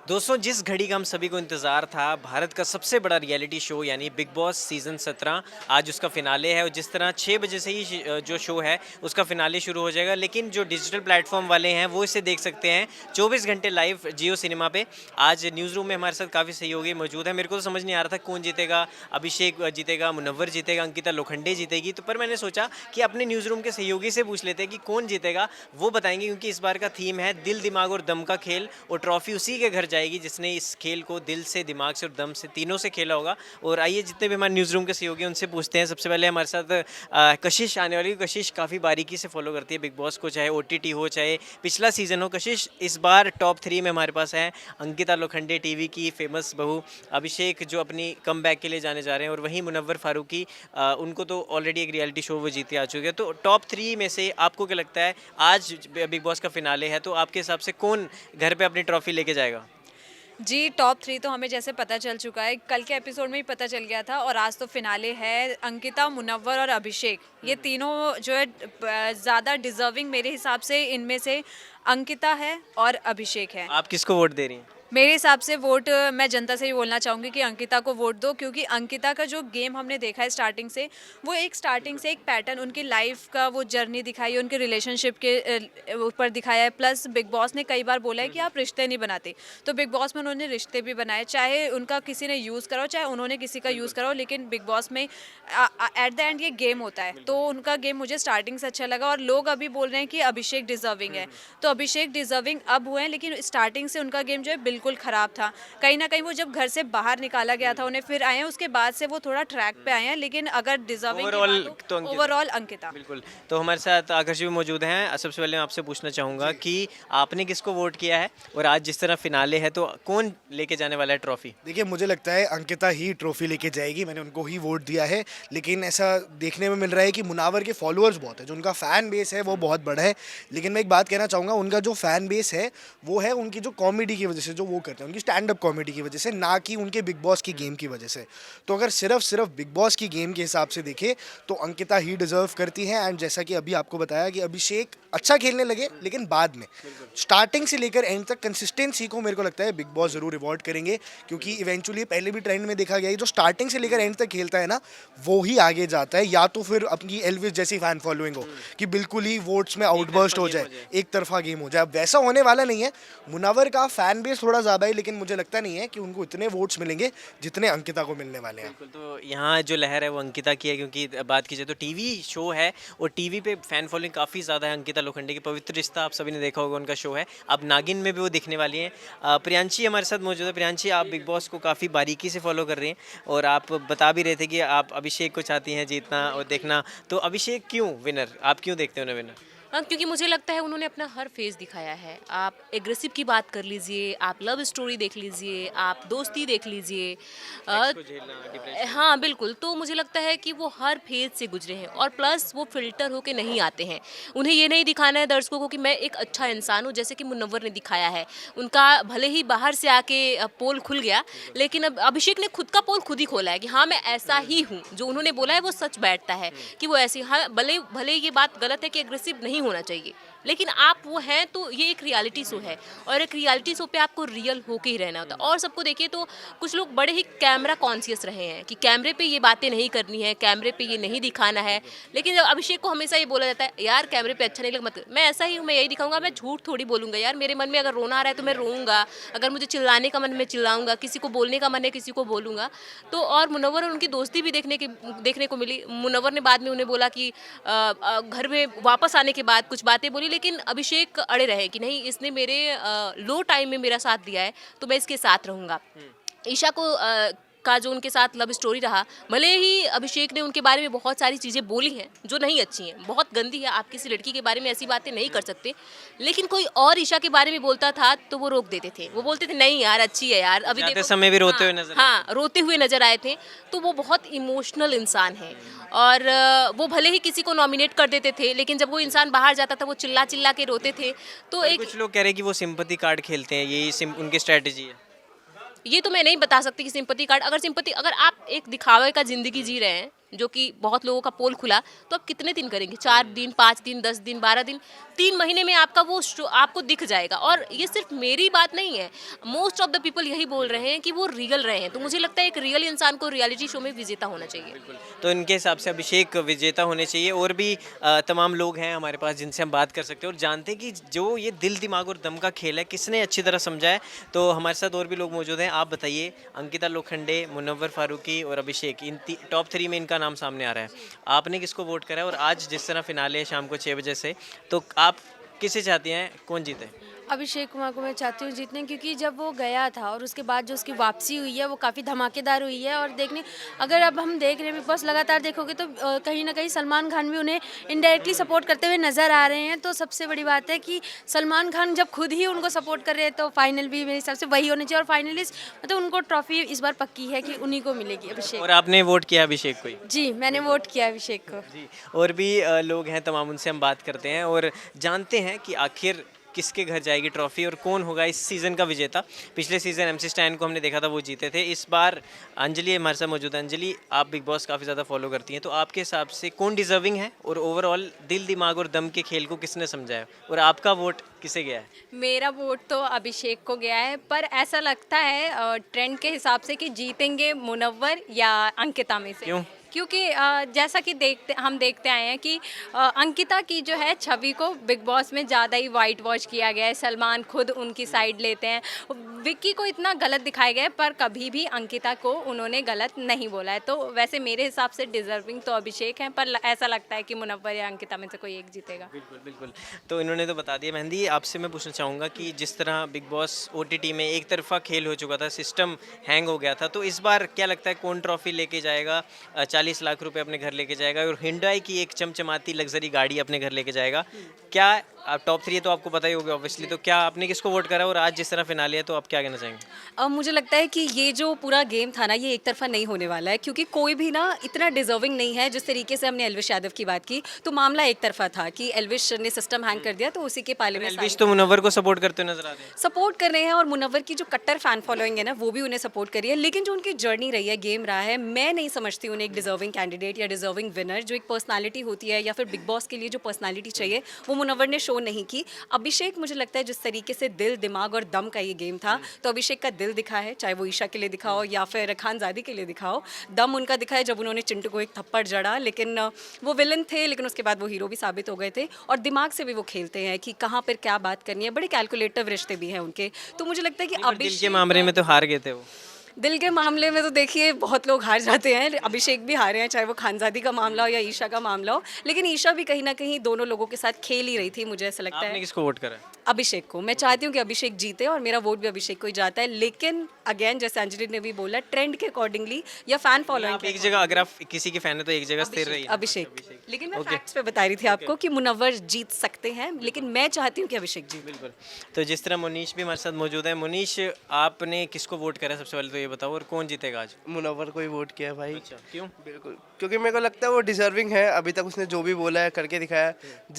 दोस्तों, जिस घड़ी का हम सभी को इंतज़ार था, भारत का सबसे बड़ा रियलिटी शो यानी बिग बॉस सीज़न 17 आज उसका फ़िनाले है और जिस तरह 6 बजे से ही जो शो है उसका फ़िनाले शुरू हो जाएगा। लेकिन जो डिजिटल प्लेटफ़ॉर्म वाले हैं वो इसे देख सकते हैं 24 घंटे लाइव जियो सिनेमा पे। आज न्यूज़ रूम में हमारे साथ काफ़ी सहयोगी मौजूद हैं। मेरे को तो समझ नहीं आ रहा था कौन जीतेगा, अभिषेक जीतेगा, मुनव्वर जीतेगा, अंकिता लोखंडे जीतेगी। तो पर मैंने सोचा कि अपने न्यूज़ रूम के सहयोगी से पूछ लेते हैं कि कौन जीतेगा, वो बताएँगे क्योंकि इस बार का थीम है दिल, दिमाग और दम का खेल और ट्रॉफ़ी उसी के घर जाएगी जिसने इस खेल को दिल से, दिमाग से और दम से तीनों से खेला होगा। और आइए जितने भी हमारे न्यूज़ रूम के सहयोगी हैं उनसे पूछते हैं। सबसे पहले हमारे साथ कशिश आने वाली है। कशिश काफ़ी बारीकी से फ़ॉलो करती है बिग बॉस को, चाहे ओटीटी हो, चाहे पिछला सीज़न हो। कशिश, इस बार टॉप 3 में हमारे पास हैं अंकिता लोखंडे, टीवी की फ़ेमस बहू, अभिषेक जो अपनी कमबैक के लिए जाने जा रहे हैं और वहीं मुनव्वर फ़ारूकी, उनको तो ऑलरेडी एक रियलिटी शो वो जीत के आ चुके हैं। तो टॉप 3 में से आपको क्या लगता है, आज बिग बॉस का फ़िनाले है तो आपके हिसाब से कौन घर पे अपनी ट्रॉफ़ी लेके जाएगा? जी, टॉप 3 तो हमें जैसे पता चल चुका है, कल के एपिसोड में ही पता चल गया था और आज तो फिनाले है। अंकिता, मुनव्वर और अभिषेक, ये तीनों जो है ज़्यादा डिज़र्विंग मेरे हिसाब से इनमें से अंकिता है और अभिषेक है। आप किसको वोट दे रही हैं? मेरे हिसाब से वोट मैं जनता से ही बोलना चाहूँगी कि अंकिता को वोट दो, क्योंकि अंकिता का जो गेम हमने देखा है स्टार्टिंग से, वो एक स्टार्टिंग से एक पैटर्न उनकी लाइफ का वो जर्नी दिखाई है, उनके रिलेशनशिप के ऊपर दिखाया है। प्लस बिग बॉस ने कई बार बोला है कि आप रिश्ते नहीं बनाते, तो बिग बॉस में उन्होंने रिश्ते भी बनाए, चाहे उनका किसी ने यूज़ करा हो, चाहे उन्होंने किसी का यूज़ करा हो, लेकिन बिग बॉस में एट द एंड ये गेम होता है। तो उनका गेम मुझे स्टार्टिंग से अच्छा लगा और लोग अभी बोल रहे हैं कि अभिषेक डिजर्विंग है, तो अभिषेक डिजर्विंग अब हुए हैं, लेकिन स्टार्टिंग से उनका गेम जो है बिल्कुल खराब था। कहीं न कहीं वो जब घर से बाहर निकाला गया था उन्हें, फिर आए हैं, उसके बाद से वो थोड़ा ट्रैक पे आए हैं, लेकिन अगर डिजर्विंग की ओवरऑल बात हो, तो अंकिता। ओवरऑल अंकिता। बिल्कुल। तो हमारे साथ आकर्ष भी मौजूद हैं। सबसे पहले मैं आपसे पूछना चाहूँगा जी। कि आपने किसको वोट किया है? और आज जिस तरह फ़िनाले है तो कौन लेके जाने वाला है ट्रॉफ़ी? देखिए, मुझे लगता है अंकिता ही ट्रॉफ़ी लेके जाएगी, मैंने उनको ही वोट दिया है। लेकिन ऐसा देखने में मिल रहा है कि मुनावर के फॉलोअर्स बहुत हैं, जो उनका फ़ैन बेस है वो बहुत बड़ा है। लेकिन मैं एक बात कहना चाहूँगा, उनका जो फ़ैन बेस है वो है उनकी जो कॉमेडी की वजह से, जो वो करते हैं, उनकी स्टैंड अप कॉमेडी की वजह से, ना कि उनके बिग बॉस की गेम की वजह से। तो अगर सिर्फ़ बिग बॉस की गेम के हिसाब से देखें तो अंकिता ही डिज़र्व करती है। एंड जैसा कि अभी आपको बताया कि अभिषेक अच्छा खेलने लगे, लेकिन बाद में स्टार्टिंग से लेकर एंड तक कंसिस्टेंसी को मेरे को लगता है बिग बॉस ज़रूर रिवॉर्ड करेंगे, क्योंकि इवेंचुअली पहले भी ट्रेंड में देखा गया है, जो स्टार्टिंग से लेकर एंड तक खेलता है ना, वो ही आगे जाता है। या तो फिर अपनी एल्विस जैसी फैन फॉलोइंग हो कि बिल्कुल ही वोट्स में आउटबर्स्ट हो गेम जाए, हो जाए। एक तरफा गेम हो जाए। अब वैसा होने वाला नहीं है। मुनव्वर का फैन बेस थोड़ा ज़्यादा है, लेकिन मुझे लगता नहीं है कि उनको इतने वोट्स मिलेंगे जितने अंकिता को मिलने वाले हैं। बिल्कुल, तो यहाँ जो लहर है वो अंकिता की है क्योंकि बात की जाए तो टीवी शो है और टीवी पे फ़ैन फॉलोइंग काफ़ी ज़्यादा है। अंकिता लोखंडे की पवित्र रिश्ता आप सभी ने देखा होगा, उनका शो है। अब नागिन में भी वो दिखने वाली हैं। प्रियांशी हमारे साथ मौजूद है। प्रियांशी, आप बिग बॉस को काफ़ी बारीकी से फॉलो कर रही हैं और आप बता भी रहे थे कि आप अभिषेक को चाहती हैं जीतना और देखना। तो अभिषेक क्यों विनर? आप क्यों देखते हैं उन्हें विनर? हाँ, क्योंकि मुझे लगता है उन्होंने अपना हर फेस दिखाया है। आप एग्रेसिव की बात कर लीजिए, आप लव स्टोरी देख लीजिए, आप दोस्ती देख लीजिए। एक्स अ, को झेलना, डिप्रेशन। हाँ, बिल्कुल। तो मुझे लगता है कि वो हर फेज से गुजरे हैं और प्लस वो फ़िल्टर होके नहीं आते हैं। उन्हें ये नहीं दिखाना है दर्शकों को कि मैं एक अच्छा इंसान हूँ, जैसे कि मुनव्वर ने दिखाया है। उनका भले ही बाहर से आके पोल खुल गया, लेकिन अब अभिषेक ने खुद का पोल खुद ही खोला है कि हाँ, मैं ऐसा ही हूँ। जो उन्होंने बोला है वो सच बैठता है कि वो ऐसी, हाँ, भले भले ये बात गलत है कि एग्रेसिव नहीं होना चाहिए, लेकिन आप वो हैं, तो ये एक रियलिटी शो है और एक रियलिटी शो पे आपको रियल होके ही रहना होता है। और सबको देखिए तो कुछ लोग बड़े ही कैमरा कॉन्शियस रहे हैं कि कैमरे पे ये बातें नहीं करनी है, कैमरे पे ये नहीं दिखाना है। लेकिन जब अभिषेक को हमेशा ये बोला जाता है, यार कैमरे पे अच्छा नहीं लगा मत, मैं ऐसा ही हूँ, मैं यही दिखाऊंगा, मैं झूठ थोड़ी बोलूंगा यार। मेरे मन में अगर रोना आ रहा है तो मैं रोऊंगा, अगर मुझे चिल्लाने का मन में चिल्लाऊंगा, किसी को बोलने का मन है किसी को बोलूंगा। तो और मुनव्वर और उनकी दोस्ती भी देखने को मिली। मुनव्वर ने बाद में उन्हें बोला कि घर में वापस आने के बाद कुछ बातें बोली, लेकिन अभिषेक अड़े रहे कि नहीं, इसने मेरे लो टाइम में मेरा साथ दिया है तो मैं इसके साथ रहूँगा। ईशा को का जो उनके साथ लव स्टोरी रहा, भले ही अभिषेक ने उनके बारे में बहुत सारी चीज़ें बोली हैं जो नहीं अच्छी हैं, बहुत गंदी है, आप किसी लड़की के बारे में ऐसी बातें नहीं कर सकते। लेकिन कोई और ईशा के बारे में बोलता था तो वो रोक देते थे, वो बोलते थे नहीं यार अच्छी है यार, अभी जाते देखो। समय भी रोते हाँ, हुए नज़र आए हाँ, थे। रोते हुए नजर आए थे। तो वो बहुत इमोशनल इंसान है और वो भले ही किसी को नॉमिनेट कर देते थे, लेकिन जब वो इंसान बाहर जाता था वो चिल्ला चिल्ला के रोते थे। तो पर एक, कुछ लोग कह रहे हैं कि वो सिंपैथी कार्ड खेलते हैं, यही उनकी स्ट्रैटेजी है। ये तो मैं नहीं बता सकती कि सिंपैथी कार्ड, अगर आप एक दिखावे का ज़िंदगी जी रहे हैं जो कि बहुत लोगों का पोल खुला, तो आप कितने दिन करेंगे? 4 दिन, 5 दिन, 10 दिन, 12 दिन, 3 महीने में आपका वो शो आपको दिख जाएगा। और ये सिर्फ मेरी बात नहीं है, मोस्ट ऑफ द पीपल यही बोल रहे हैं कि वो रियल रहे हैं। तो मुझे लगता है एक रियल इंसान को रियलिटी शो में विजेता होना चाहिए। तो इनके हिसाब से अभिषेक विजेता होने चाहिए। और भी तमाम लोग हैं हमारे पास जिनसे हम बात कर सकते हैं और जानते हैं कि जो ये दिल दिमाग और दम का खेल है किसने अच्छी तरह समझा है। तो हमारे साथ और भी लोग मौजूद हैं। आप बताइए, अंकिता लोखंडे, मुनव्वर फारूकी और अभिषेक, इन टॉप 3 में इनका नाम सामने आ रहा है। आपने किसको वोट करा है? और आज जिस तरह फिनाले है शाम को 6 बजे से, तो आप किसे चाहती हैं कौन जीते? अभिषेक कुमार को मैं चाहती हूँ जीतने, क्योंकि जब वो गया था और उसके बाद जो उसकी वापसी हुई है वो काफ़ी धमाकेदार हुई है। और देखने, अगर अब हम देख रहे हैं बिग बॉस लगातार देखोगे तो कहीं ना कहीं सलमान खान भी उन्हें इनडायरेक्टली सपोर्ट करते हुए नज़र आ रहे हैं। तो सबसे बड़ी बात है कि सलमान खान जब खुद ही उनको सपोर्ट कर रहे हैं तो फाइनल भी मेरे हिसाब से वही होना चाहिए। और फाइनलिस्ट मतलब उनको ट्रॉफी इस बार पक्की है कि उन्हीं को मिलेगी, अभिषेक। और आपने वोट किया अभिषेक को ही? जी, मैंने वोट किया अभिषेक को। जी। और भी लोग हैं तमाम, उनसे हम बात करते हैं और जानते हैं कि आखिर किसके घर जाएगी ट्रॉफी और कौन होगा इस सीज़न का विजेता। पिछले सीज़न एमसी स्टैन को हमने देखा था, वो जीते थे। इस बार अंजलि हमारे साथ मौजूद है। अंजलि, आप बिग बॉस काफ़ी ज़्यादा फॉलो करती हैं, तो आपके हिसाब से कौन डिजर्विंग है और ओवरऑल दिल दिमाग और दम के खेल को किसने समझाया और आपका वोट किसे गया है? मेरा वोट तो अभिषेक को गया है, पर ऐसा लगता है ट्रेंड के हिसाब से कि जीतेंगे मुनव्वर या अंकिता में से। क्यों? क्योंकि जैसा कि हम देखते आए हैं कि अंकिता की जो है छवि को बिग बॉस में ज़्यादा ही वाइट वॉश किया गया है। सलमान खुद उनकी साइड लेते हैं। विक्की को इतना गलत दिखाया गया है, पर कभी भी अंकिता को उन्होंने गलत नहीं बोला है। तो वैसे मेरे हिसाब से डिजर्विंग तो अभिषेक हैं, पर ऐसा लगता है कि मुनव्वर या अंकिता में से कोई एक जीतेगा। बिल्कुल बिल्कुल। तो इन्होंने तो बता दिया। मेहंदी, आपसे मैं पूछना चाहूँगा कि जिस तरह बिग बॉस ओटीटी में एक तरफा खेल हो चुका था, सिस्टम हैंग हो गया था, तो इस बार क्या लगता है कौन ट्रॉफी लेके जाएगा? 40 लाख रुपए अपने घर लेके जाएगा और हिंडई की एक चमचमाती लग्जरी गाड़ी अपने घर लेके जाएगा। क्या आप टॉप 3 तो आपको पता ही होगा ऑब्वियसली, तो क्या आपने किसको वोट करा और आज जिस तरह फिनाले है तो आप क्या कहना चाहेंगे? अब मुझे लगता है कि ये जो पूरा गेम था ना, ये एक तरफा नहीं होने वाला है, क्योंकि कोई भी ना इतना डिजर्विंग नहीं है। जिस तरीके से हमने एल्विश यादव की बात की तो मामला एक तरफा था कि एल्विश ने सिस्टम हैंग कर दिया, तो उसी के पाले में एल्विश तो मुनव्वर को सपोर्ट करते हुए नजर आ रहे हैं। सपोर्ट कर रहे हैं और मुनव्वर की जो कट्टर फैन फॉलोइंग है ना, वो भी उन्हें सपोर्ट करी है। लेकिन जो उनकी जर्नी रही है, गेम रहा है, मैं नहीं समझती उन्हें एक डिजर्विंग कैंडिडेट या डिजर्विंग विनर, जो एक पर्सनालिटी होती है या फिर बिग बॉस के लिए जो पर्सनालिटी चाहिए, वो मुनव्वर ने शो नहीं की। अभिषेक, मुझे लगता है जिस तरीके से दिल दिमाग और दम का ये गेम था, तो अभिषेक का दिल दिखा है, चाहे वो ईशा के लिए दिखाओ या फिर खानजादी के लिए दिखाओ। दम उनका दिखा है जब उन्होंने चिंटू को एक थप्पड़ जड़ा, लेकिन वो विलन थे, लेकिन उसके बाद वो हीरो भी साबित हो गए थे। और दिमाग से भी वो खेलते हैं कि कहाँ पर क्या बात करनी है, बड़े कैलकुलेटिव रिश्ते भी हैं उनके। तो मुझे लगता है कि दिल के मामले में तो हार गए थे वो। दिल के मामले में तो देखिए बहुत लोग हार जाते हैं, अभिषेक भी हारे हैं, चाहे वो खानजादी का मामला हो या ईशा का मामला हो। लेकिन ईशा भी कहीं ना कहीं दोनों लोगों के साथ खेल ही रही थी, मुझे ऐसा लगता आपने है। किसको वोट करा? अभिषेक को। मैं चाहती हूँ कि अभिषेक जीते और मेरा वोट भी अभिषेक को ही जाता है। लेकिन अगेन, जैसे अंजलि ने भी बोला, ट्रेंड के अकॉर्डिंगली या फैन फॉलोइंग आप एक जगह, अगर आप किसी के फैन है तो एक जगह स्थिर रहिए। अभिषेक। लेकिन मैं फैक्ट्स पे बता रही थी आपको कि मुनव्वर जीत सकते हैं, लेकिन मैं चाहती हूँ कि अभिषेक जीते। बिल्कुल। तो जिस तरह मुनीश भी हमारे साथ मौजूद है, मुनीश, आपने किसको वोट करा सबसे पहले तो ये बताओ, और कौन जीतेगा आज? मुनव्वर को ही वोट किया भाई। अच्छा, क्यों? बिल्कुल, क्योंकि मेरे को लगता है वो डिजर्विंग है। अभी तक उसने जो भी बोला है करके दिखाया।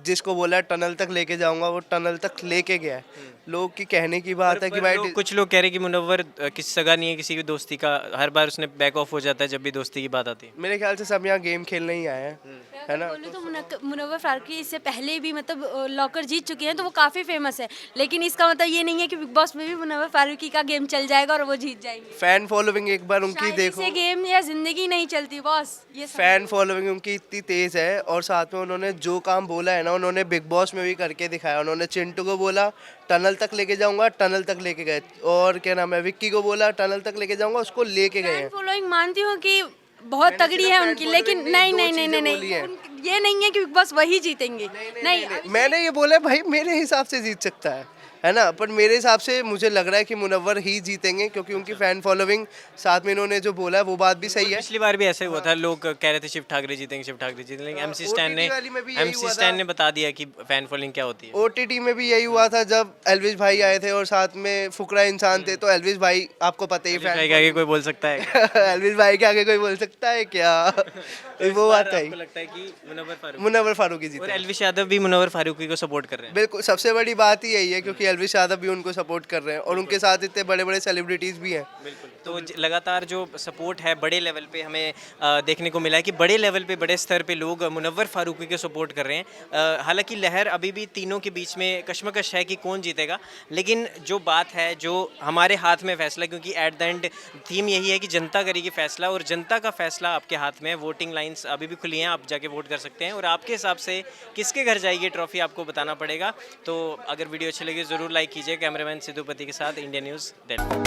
जिसको बोला है टनल तक लेके जाऊंगा, वो टनल तक लेके गया है। लोग की कहने की बात है कि भाई कुछ लोग कह रहे हैं कि मुनव्वर किसी सगा नहीं है किसी की दोस्ती का, हर बार उसने बैक ऑफ हो जाता है जब भी दोस्ती की बात आती है। मेरे ख्याल से सब यहाँ गेम खेलने ही आए हैं, है ना? बोलूँ तो मुनव्वर फारूकी इससे पहले भी मतलब लॉकर जीत चुके हैं, तो वो काफ़ी फेमस है। लेकिन इसका मतलब ये नहीं है कि बिग बॉस में भी मुनव्वर फारूकी का गेम चल जाएगा और वो जीत जाएंगे। फैन फॉलोइंग एक बार उनकी शायद देखो, इससे गेम या जिंदगी नहीं चलती बॉस, ये समझ फैन फॉलोइंग उनकी इतनी तेज है। और साथ में उन्होंने जो काम बोला है ना, उन्होंने बिग बॉस में भी करके दिखाया। उन्होंने चिंटू को बोला टनल तक लेके जाऊंगा, टनल तक लेके गए। और क्या नाम है, विक्की को बोला टनल तक लेके जाऊंगा, उसको लेके गए फैन हैं। फॉलोइंग मानती हूँ कि बहुत तगड़ी है उनकी, लेकिन नहीं नहीं नहीं नहीं नहीं ये नहीं है कि बिग बॉस वही जीतेंगे। नहीं, मैंने ये बोला भाई, मेरे हिसाब से जीत सकता है ना? पर मेरे हिसाब से मुझे लग रहा है कि मुनव्वर ही जीतेंगे, क्योंकि उनकी फैन फॉलोइंग, साथ में इन्होंने जो बोला है वो बात भी सही है। पिछली बार भी ऐसा ही हुआ था, लोग कह रहे थे शिव ठाकरे जीतेंगे, शिव ठाकरे जीतेंगे, लेकिन एमसी स्टैन ने बता दिया कि फैन फॉलोइंग क्या होती है। ओटीटी में भी यही हुआ था जब एल्विश भाई आए थे और साथ में फुकरा इंसान थे। तो एल्विश भाई आपको पता ही, भाई के आगे कोई बोल सकता है? एल्विश भाई के आगे कोई बोल सकता है क्या? वो बात है। आपको लगता है कि मुनव्वर फारूकी? मुनव्वर फारूकी और जीते। एल्विश यादव भी मुनव्वर फारूकी को सपोर्ट कर रहे हैं। बिल्कुल, सबसे बड़ी बात ही यही है, क्योंकि एल्विश यादव भी उनको सपोर्ट कर रहे हैं और उनके साथ इतने बड़े बड़े सेलिब्रिटीज़ भी हैं। बिल्कुल। तो लगातार जो सपोर्ट है बड़े लेवल पे हमें देखने को मिला है कि बड़े लेवल पे बड़े स्तर पे लोग मुनव्वर फारूकी के सपोर्ट कर रहे हैं। हालांकि लहर अभी भी तीनों के बीच में कश्मकश है कि कौन जीतेगा, लेकिन जो बात है जो हमारे हाथ में फैसला, क्योंकि एट द एंड थीम यही है कि जनता करेगी फैसला और जनता का फैसला आपके हाथ में है। वोटिंग लाइंस अभी भी खुली हैं, आप जाके वोट कर सकते हैं और आपके हिसाब से किसके घर जाएगी ट्रॉफी आपको बताना पड़ेगा। तो अगर वीडियो अच्छी लगी ज़रूर लाइक कीजिए। कैमरामैन सिद्धूपति के साथ इंडिया न्यूज़ दिल्ली।